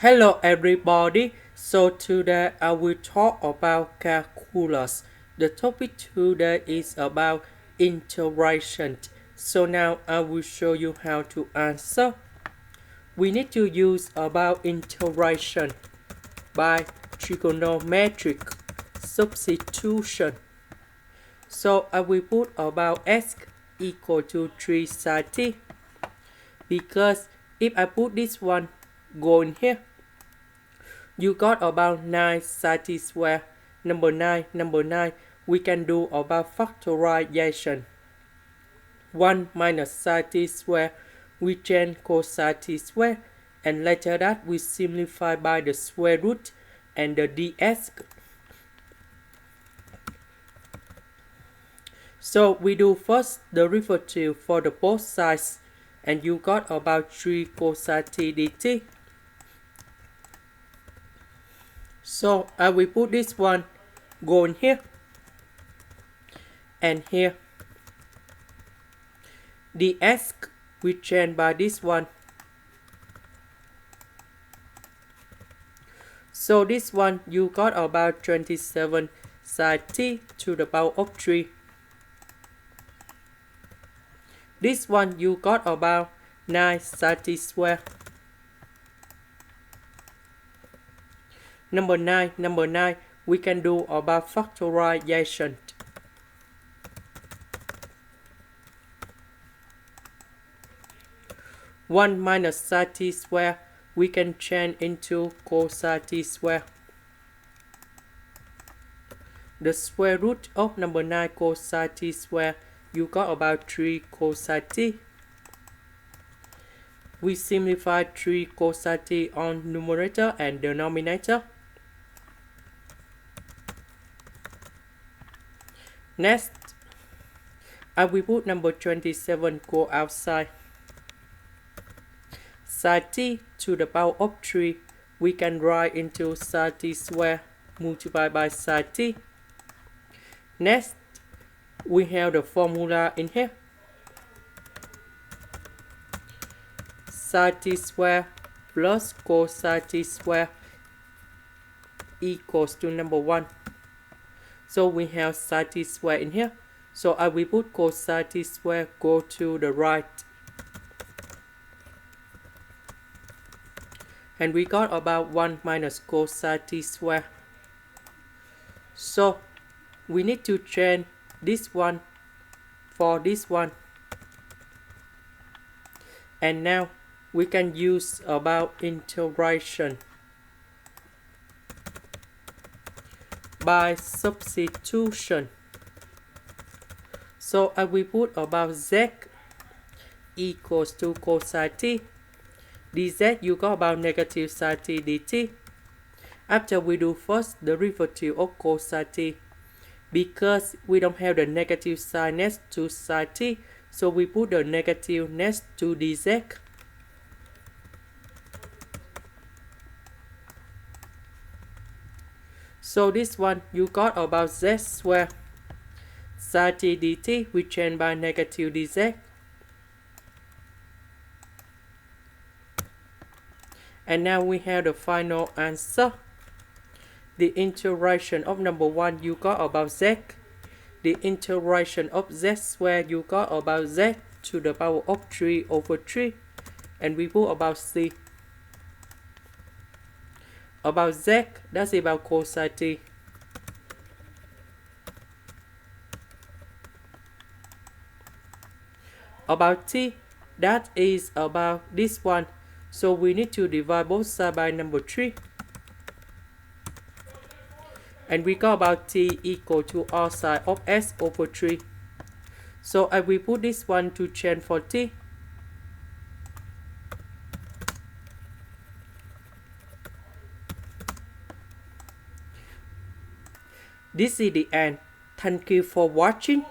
Hello everybody, so today I will talk about calculus. The topic today is about integration. So now I will show you how to answer. We need to use about integration by trigonometric substitution. So I will put about x equal to 3 sine t, because if I put this one go in here, you got about 9 sine t square. Number 9, we can do about factorization. 1 minus sine t square, we change cosine t square, and later that we simplify by the square root and the ds. So we do first derivative for the both sides, and you got about 3 cosine t dt. So I will put this one go in here and here. The s we change by this one. So this one you got about 27 sine t to the power of 3. This one you got about 9 sine t square. Number 9, we can do about factorization. 1 minus sine t square, we can change into cosine t square. The square root of number 9 cosine t square, you got about 3 cosine t. We simplify 3 cosine t on numerator and denominator. Next, I will put number 27 go outside. Sine t to the power of 3, we can write into sine t square multiplied by sine t. Next, we have the formula in here. Sine t square plus cosine t square equals to number 1. So we have sine t square in here. So I will put cosine t square go to the right. And we got about 1 minus cosine t square. So we need to change this one for this one. And now we can use about integration by substitution. So I will put about z equals to cosine t. dz you got about negative sine t dt. After we do first derivative of cosine t, because we don't have the negative sign next to sine t, so we put the negative next to dz. So this one you got about z square. Sine t dt we change by negative dz. And now we have the final answer. The integration of number 1 you got about z. The integration of z square you got about z to the power of 3 over 3. And we put about c. About z, that's about cosine t. About t, that is about this one. So we need to divide both sides by number 3. And we got about t equal to r sine of s over 3. So I will put this one to change for t. This is the end. Thank you for watching.